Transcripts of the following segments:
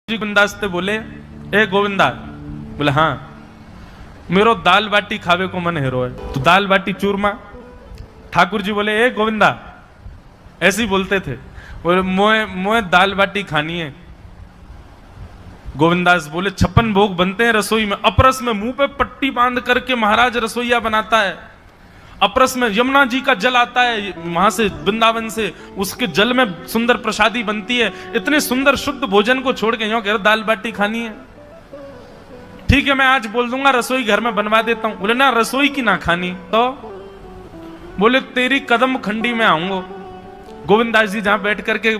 जी गोविंदास ते बोले, ए गोविंदा, बोले हाँ मेरो दाल बाटी खावे को मन हेरो है, तो दाल बाटी चूरमा। ठाकुर जी बोले, ए गोविंदा, ऐसे ही बोलते थे, बोले मोए मोए दाल बाटी खानी है। गोविंदास बोले 56 भोग बनते हैं रसोई में, अपरस में मुंह पे पट्टी बांध करके महाराज रसोईया बनाता है। अपरस में यमुना जी का जल आता है वहां से, वृंदावन से, उसके जल में सुंदर प्रसादी बनती है। इतने सुंदर शुद्ध भोजन को छोड़ के यूं कह रहे दाल बाटी खानी है। ठीक है, मैं आज बोल दूंगा रसोई घर में बनवा देता हूं। बोले ना, रसोई की ना खानी तो बोले तेरी कदम खंडी में आऊंगा। गोविंदास जी जहां बैठ करके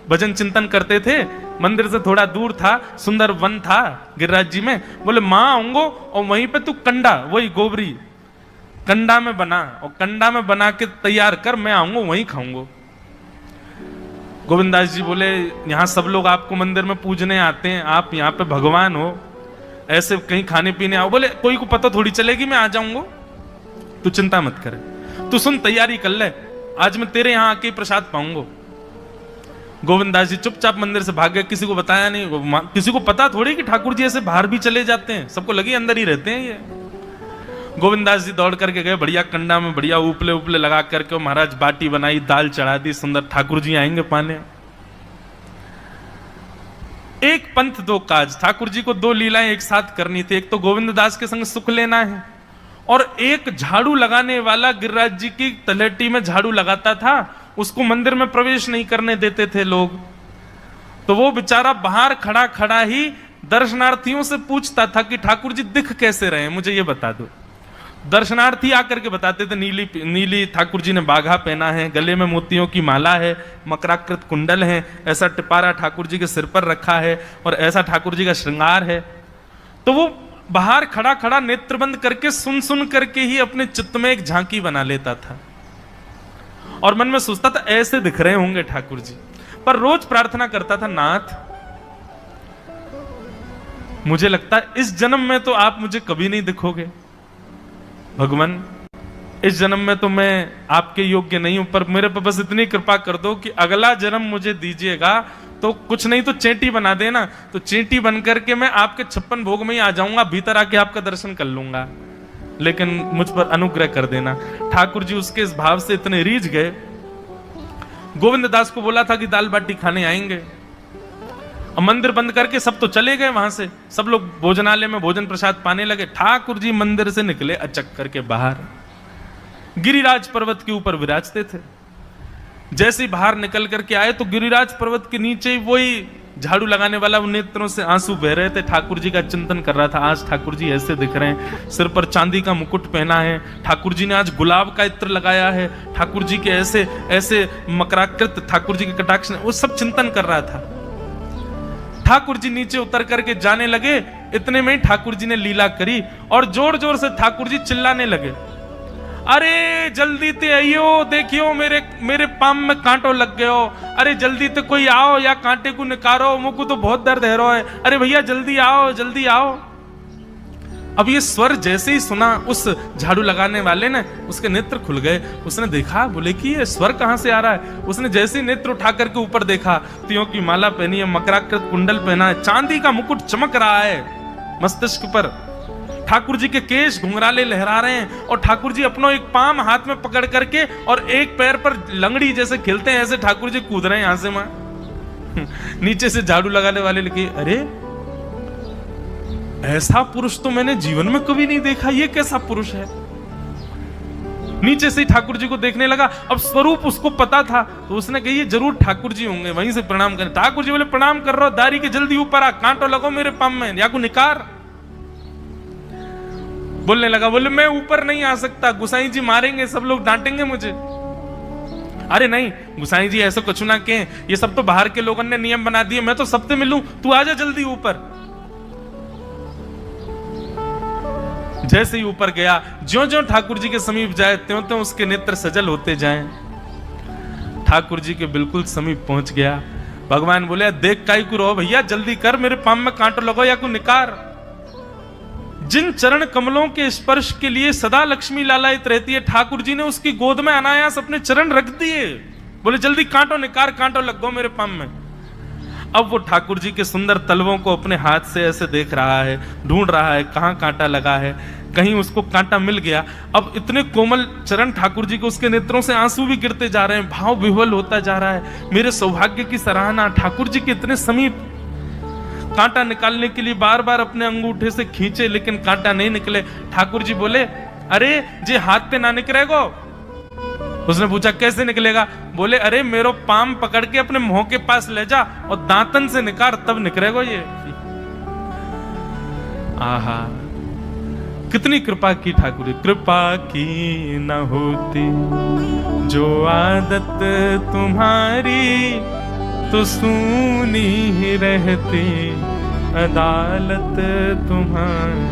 भजन चिंतन करते थे, मंदिर से थोड़ा दूर था, सुंदर वन था गिरिराज जी में। बोले मां आऊंगो और वहीं पे तू कंडा, वही गोबरी कंडा में बना, और कंडा में बना के तैयार कर, मैं आऊंगा वहीं खाऊंगा। गोविंदास जी बोले यहां सब लोग आपको मंदिर में पूजने आते हैं, आप यहाँ पे भगवान हो, ऐसे कहीं खाने पीने आओ। बोले कोई को पता थोड़ी चलेगी, मैं आ जाऊंगा, तू चिंता मत करे, तू सुन तैयारी कर ले, आज मैं तेरे यहां आके प्रसाद पाऊंगा। गोविंदास जी चुपचाप मंदिर से भाग गए, किसी को बताया नहीं। किसी को पता थोड़ी कि ठाकुर जी ऐसे बाहर भी चले जाते हैं, सबको लगी अंदर ही रहते हैं ये। गोविंदास जी दौड़ करके गए, बढ़िया कंडा में बढ़िया उपले उपले लगा करके महाराज बाटी बनाई, दाल चढ़ा दी, सुंदर। ठाकुर जी आएंगे पाने। एक पंथ दो काज, ठाकुर जी को दो लीलाएं एक साथ करनी थी। एक तो गोविंददास के संग सुख लेना है, और एक झाड़ू लगाने वाला गिरिराज जी की तलहटी में झाड़ू लगाता था, उसको मंदिर में प्रवेश नहीं करने देते थे लोग। तो वो बेचारा बाहर खड़ा खड़ा ही दर्शनार्थियों से पूछता था कि ठाकुर जी दिख कैसे रहे, मुझे ये बता दो। दर्शनार्थी आकर के बताते थे नीली ठाकुर जी ने बाघा पहना है, गले में मोतियों की माला है, मकराकृत कुंडल है, ऐसा टिपारा ठाकुर जी के सिर पर रखा है, और ऐसा ठाकुर जी का श्रृंगार है। तो वो बाहर खड़ा खड़ा नेत्रबंद करके सुन सुन करके ही अपने चित्त में एक झांकी बना लेता था, और मन में सोचता था ऐसे दिख रहे होंगे ठाकुर जी। पर रोज प्रार्थना करता था, नाथ मुझे लगता है इस जन्म में तो आप मुझे कभी नहीं दिखोगे भगवान, इस जन्म में तो मैं आपके योग्य नहीं हूं, पर मेरे पर बस इतनी कृपा कर दो कि अगला जन्म मुझे दीजिएगा, तो कुछ नहीं तो चेंटी बना देना, तो चेंटी बन करके मैं आपके 56 भोग में ही आ जाऊंगा, भीतर आके आपका दर्शन कर लूंगा, लेकिन मुझ पर अनुग्रह कर देना। ठाकुर जी उसके इस भाव से इतने रीझ गए। गोविंददास को बोला था कि दाल बाटी खाने आएंगे, मंदिर बंद करके सब तो चले गए वहां से, सब लोग भोजनालय में भोजन प्रसाद पाने लगे। ठाकुर जी मंदिर से निकले अचक करके बाहर, गिरिराज पर्वत के ऊपर विराजते थे। जैसे ही बाहर निकल करके आए तो गिरिराज पर्वत के नीचे वही झाड़ू लगाने वाला नेत्रों से आंसू बह रहे थे, ठाकुर जी का चिंतन कर रहा था। आज ठाकुर जी ऐसे दिख रहे हैं, सिर पर चांदी का मुकुट पहना है, ठाकुर जी ने आज गुलाब का इत्र लगाया है, ठाकुर जी के ऐसे ऐसे मकराकृत ठाकुर जी के कटाक्ष, वो सब चिंतन कर रहा था। ठाकुर जी नीचे उतर करके जाने लगे, इतने में ही ठाकुर जी ने लीला करी, और जोर जोर से ठाकुर जी चिल्लाने लगे, अरे जल्दी ते आइयो, देखियो मेरे मेरे पाम में कांटो लग गयो, अरे जल्दी ते कोई आओ या कांटे को निकारो, मुझको तो बहुत दर्द है रो है, अरे भैया जल्दी आओ जल्दी आओ। अब ये स्वर जैसे ही सुना उस झाड़ू लगाने वाले ने, उसके नेत्र खुल गए। उसने देखा, बोले कि ये स्वर कहां से आ रहा है। उसने जैसे ही नेत्र उठा करके ऊपर देखा, तियों की माला पहनी है, मकराकृत कुंडल पहना है, चांदी का मुकुट चमक रहा है मस्तिष्क पर, ठाकुर जी के केश घुंघराले लहरा रहे हैं, और ठाकुर जी अपना एक पाम हाथ में पकड़ करके और एक पैर पर लंगड़ी जैसे खेलते हैं, ऐसे ठाकुर जी कूद रहे हैं यहां से वहां। नीचे से झाड़ू लगाने वाले लिखे, अरे ऐसा पुरुष तो मैंने जीवन में कभी नहीं देखा, ये कैसा पुरुष है। नीचे से ठाकुर जी को देखने लगा, अब स्वरूप उसको पता था, तो उसने कही ये जरूर ठाकुर जी होंगे, वहीं से प्रणाम करें। ठाकुर जी बोले प्रणाम कर रहा, दारी के जल्दी ऊपर आ, कांटो लगो मेरे पाम में, या को निकार। बोलने लगा, बोले मैं ऊपर नहीं आ सकता, गुसाई जी मारेंगे, सब लोग डांटेंगे मुझे। अरे नहीं गुसाई जी ऐसा कुछ ना कहें, ये सब तो बाहर के लोगों ने नियम बना दिए, मैं तो सबसे मिलूं, तू आजा जल्दी ऊपर। जैसे ही ऊपर गया, ज्यों ज्यों ठाकुर जी के समीप जाए त्यों त्यों उसके नेत्र सजल होते जाएं। ठाकुर जी के बिल्कुल समीप पहुंच गया। भगवान बोले देख काई को रो भैया, जल्दी कर, मेरे पाम में कांटो लगो या को निकार। जिन चरण कमलों के स्पर्श के लिए सदा लक्ष्मी लालायित रहती है, ठाकुर जी ने उसकी गोद में अनायास अपने चरण रख दिए। बोले जल्दी कांटो निकार, कांटो लग गो मेरे पाम में। अब वो ठाकुर जी के सुंदर तलवों को अपने हाथ से ऐसे देख रहा है, ढूंढ रहा है कहाँ कांटा लगा है, कहीं उसको कांटा मिल गया। अब इतने कोमल चरण ठाकुर जी को, उसके नेत्रों से आंसू भी गिरते जा रहे हैं, भाव विह्वल होता जा रहा है। मेरे सौभाग्य की सराहना, ठाकुर जी के इतने समीप। कांटा निकालने के लिए बार बार अपने अंगूठे से खींचे, लेकिन कांटा नहीं निकले। ठाकुर जी बोले, अरे जे हाथ पे ना निकलेगो। उसने पूछा कैसे निकलेगा? बोले, अरे मेरो पाम पकड़ के अपने मुंह के पास ले जा और दांतन से निकाल, तब निकलेगा ये। आहा, कितनी कृपा की ठाकुर जी। कृपा की न होती जो आदत तुम्हारी, तो सूनी ही रहती अदालत तुम्हारी।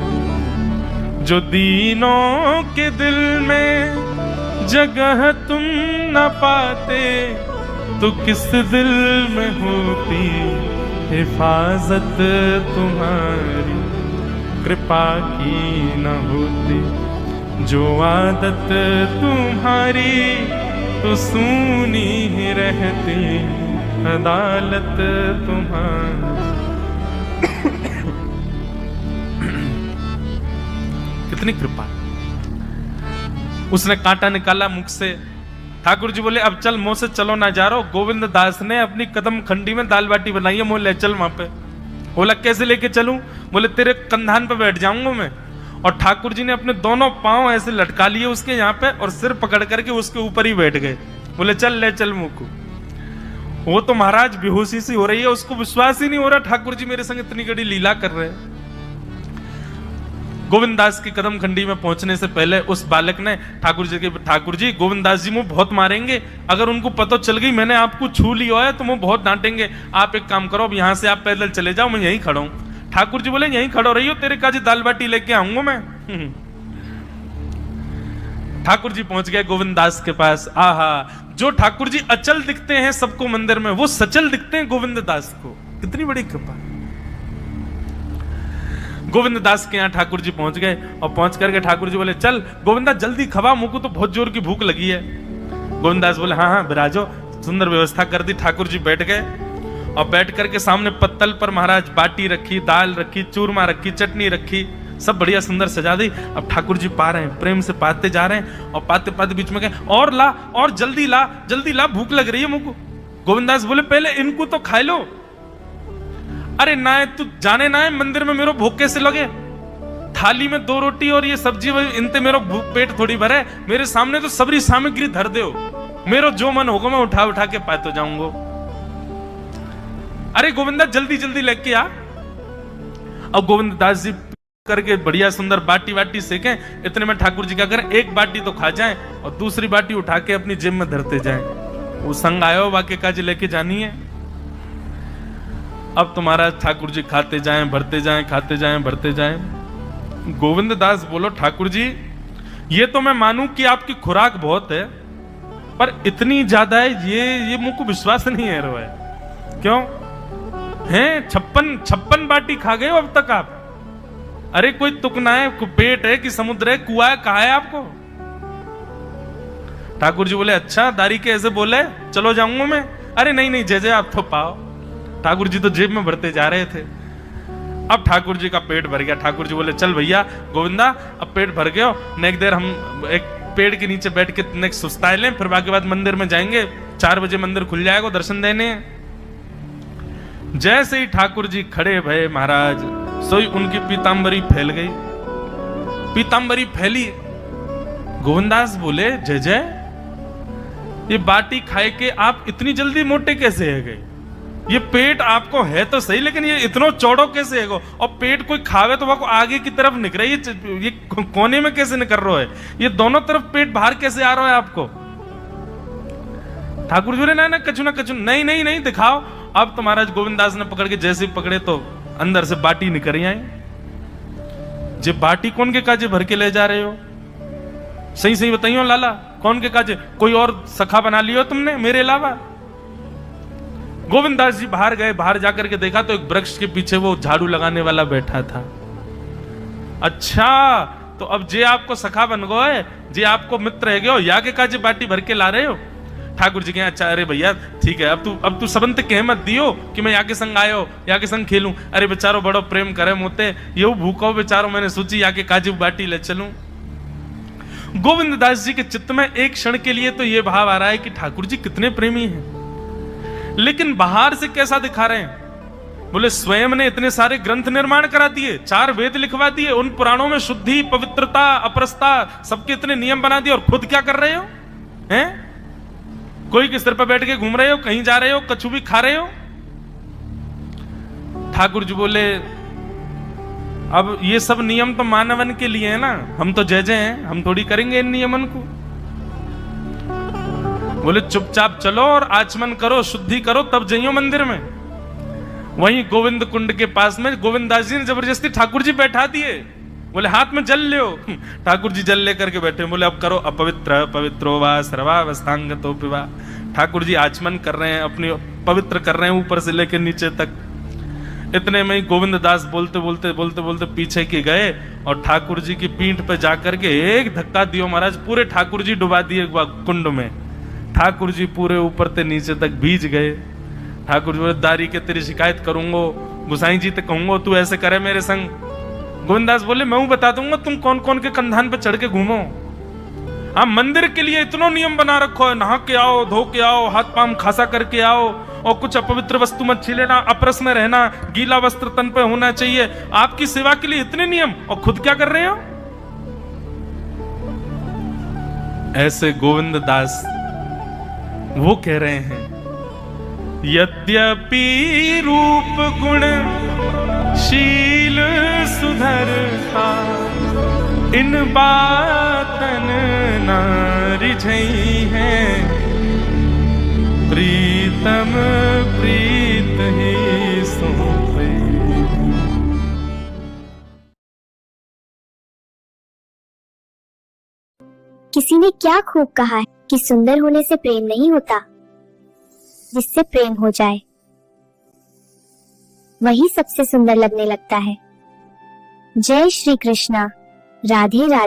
जो दीनों के दिल में जगह तुम न पाते, तो किस दिल में होती हिफाजत तुम्हारी। कृपा की न होती जो आदत तुम्हारी, तो सूनी ही रहती अदालत तुम्हारी। कितनी कृपा। उसने कांटा निकाला मुख से। ठाकुर जी बोले, अब चल, मुंह से चलो ना जा रहा। गोविंद दास ने अपनी कदम खंडी में दाल बाटी बनाई है, मुंह ले चल वहां पे। बोला, कैसे लेके चलूं? बोले, तेरे कंधान पे बैठ जाऊंगा मैं। और ठाकुर जी ने अपने दोनों पांव ऐसे लटका लिए उसके यहाँ पे, और सिर पकड़ करके उसके ऊपर ही बैठ गए। बोले, चल ले चल मुंह को। वो तो महाराज बेहोशी सी हो रही है, उसको विश्वास ही नहीं हो रहा ठाकुर जी मेरे संग इतनी बड़ी लीला कर रहे हैं। गोविंद दास की कदम खंडी में पहुंचने से पहले उस बालक ने ठाकुर जी, गोविंद दास जी मुझे बहुत मारेंगे, अगर उनको पता चल गई मैंने आपको छू लिया है तो मुझे बहुत डांटेंगे। आप एक काम करो, अब यहां से आप पैदल चले जाओ, मैं यहीं खड़ा हूं। ठाकुर जी बोले, यहीं खड़ो रही हो, तेरे काजी दाल बाटी लेके आऊंगा मैं। ठाकुर जी पहुंच गए गोविंद दास के पास। आहा, जो ठाकुर जी अचल दिखते हैं सबको मंदिर में, वो सचल दिखते हैं गोविंद दास को। कितनी बड़ी कृपा। गोविंद दास के यहाँ ठाकुर जी पहुंच गए, और पहुंच करके ठाकुर जी बोले, चल गोविंदा जल्दी खवा, मुझको तो बहुत जोर की भूख लगी है। गोविंद दास बोले, हाँ हाँ विराजो। सुंदर व्यवस्था कर दी। ठाकुर जी बैठ गए, और बैठ करके सामने पत्तल पर महाराज बाटी रखी, दाल रखी, चूरमा रखी, चटनी रखी, सब बढ़िया सुंदर सजा दी। अब ठाकुर जी पा रहे हैं, प्रेम से पाते जा रहे हैं, और पाते पाते बीच में गए, और ला, और जल्दी ला, जल्दी ला, भूख लग रही है मुझको। गोविंद दास बोले, पहले इनको तो खा लो। अरे ना, तू जाने ना है मंदिर में मेरो भूख कैसे लगे? थाली में 2 रोटी और ये सब्जी, इनते मेरो पेट थोड़ी भरे। मेरे सामने तो सबरी सामग्री धर दो, मेरो जो मन होगा मैं उठा उठा के पाते जाऊंगा। अरे गोविंदा जल्दी जल्दी लेके आ। अब गोविंद दास जी करके बढ़िया सुंदर बाटी वाटी सेके। इतने में ठाकुर जी क्या करें, एक बाटी तो खा जाएं और दूसरी बाटी उठा के अपनी जेब में धरते जाएं। वो संग आयो वाक्य काज लेके जानी है। अब तुम्हारा ठाकुर जी खाते जाएं, भरते जाएं, खाते जाएं, भरते जाएं। गोविंद दास बोलो, ठाकुर जी ये तो मैं मानूं कि आपकी खुराक बहुत है, पर इतनी ज्यादा है ये मुझको विश्वास नहीं है रहा है। क्यों हैं? 56 बाटी खा गए हो अब तक आप? अरे कोई तुकना है, पेट है कि समुद्र है, कुआ है, कहा है आपको? ठाकुर जी बोले, अच्छा दारी के ऐसे बोले, चलो जाऊंगा मैं। अरे नहीं नहीं, जय जय आप तो पाओ। ठाकुर जी तो जेब में भरते जा रहे थे। अब ठाकुर जी का पेट भर गया। ठाकुर जी बोले, चल भैया गोविंदा, अब पेट भर गया, नेक देर हम एक पेड़ के नीचे बैठ के नेक सुस्ताए लें, फिर बाकी बाद मंदिर में जाएंगे। 4 बजे मंदिर खुल जाएगा, दर्शन देने। जैसे ही ठाकुर जी खड़े भये महाराज, सोई उनकी पीतांबरी फैल गई। पीतांबरी फैली। गोविंदास बोले, जय जय, ये बाटी खाए के आप इतनी जल्दी मोटे कैसे है गए? ये पेट आपको है तो सही, लेकिन ये इतना चौड़ो कैसे है? और पेट कोई खावे तो वो आगे की तरफ निकल रही है, ये कोने में कैसे निकल रहा है? ये दोनों तरफ पेट बाहर कैसे आ रहा है आपको? ठाकुर जी बोले, ना कछु ना कछु, नहीं नहीं नहीं दिखाओ। अब तो महाराज गोविंदास ने पकड़ के जैसे पकड़े तो अंदर से बाटी निकल आई। जे बाटी कौन के काजे भर के ले जा रहे हो? सही सही बताइयो लाला, कौन के काजे? कोई और सखा बना लियो तुमने मेरे अलावा? गोविंदास जी बाहर गए, बाहर जाकर के देखा तो एक वृक्ष के पीछे वो झाड़ू लगाने वाला बैठा था। अच्छा, तो अब जे आपको सखा बन गए, जे आपको मित्र है गयो, या के काजे बाटी भर के ला रहे हो? ठाकुर जी के अच्छा, अरे भैया ठीक है, अब तू सबंत कह मत दियो कि मैं याके संग आयो, याके संग खेलूं। अरे बेचारो बड़ो प्रेम करे मोते, यो भूखो बेचारो, मैंने सोची याके काजू बाटी ले चलूं। गोविंद दास जी के चित्त में एक क्षण के लिए तो ये भाव आ रहा है कि ठाकुर जी कितने प्रेमी हैं, लेकिन बाहर से कैसा दिखा रहे हैं? बोले स्वयं ने इतने सारे ग्रंथ निर्माण करा दिए, 4 वेद लिखवा दिए, उन पुराणों में शुद्धि, पवित्रता, अपरसता, सबके इतने नियम बना दिए, और खुद क्या कर रहे हो? हैं? कोई के सिर पर बैठ के घूम रहे हो, कहीं जा रहे हो, कछु भी खा रहे हो। ठाकुर जी बोले अब ये सब नियम तो मानवन के लिए है ना, हम तो जय जय हैं, हम थोड़ी करेंगे इन नियमन को। बोले चुपचाप चलो और आचमन करो, शुद्धि करो, तब जइयो मंदिर में। वहीं गोविंद कुंड के पास में गोविंद दास जी ने जबरदस्ती ठाकुर जी बैठा दिए। बोले हाथ में जल लो। ठाकुर जी जल लेकर के बैठे, बोले अब करो अपवित्र पवित्रो वा सर्वावस्थांगतो पिवा। ठाकुर जी आचमन कर रहे हैं, अपनी पवित्र कर रहे हैं ऊपर से लेकर नीचे तक। इतने में ही गोविंद दास बोलते बोलते पीछे के गए और ठाकुर जी की पीठ पे जाकर के एक धक्का दियो महाराज, पूरे ठाकुर जी डुबा दिए कुंड में। ठाकुर जी पूरे ऊपर से नीचे तक भीज गए। ठाकुर जी बोले दारी के तेरी शिकायत करूंगो, गुसाई जी तक कहूंगो तू ऐसे करे मेरे संग। गोविंदास बोले मैं बता दूंगा तुम कौन कौन के कंधान पे चढ़ के घूमो। हाँ मंदिर के लिए इतना नियम बना रखो है, नहा के आओ, धो के आओ, हाथ पांव खासा करके आओ, और कुछ अपवित्र वस्तु मत छीलेना, अपरस में रहना, गीला वस्त्र तन पे होना चाहिए। आपकी सेवा के लिए इतने नियम, और खुद क्या कर रहे हो? ऐसे गोविंद दास वो कह रहे हैं यद्यपि रूप गुण शील सुधरता, इन बातन ना रिझई है, प्रीतम प्रीत ही सौंपे। किसी ने क्या खूब कहा है कि सुंदर होने से प्रेम नहीं होता, जिससे प्रेम हो जाए वही सबसे सुंदर लगने लगता है। जय श्री कृष्णा। राधे राधे।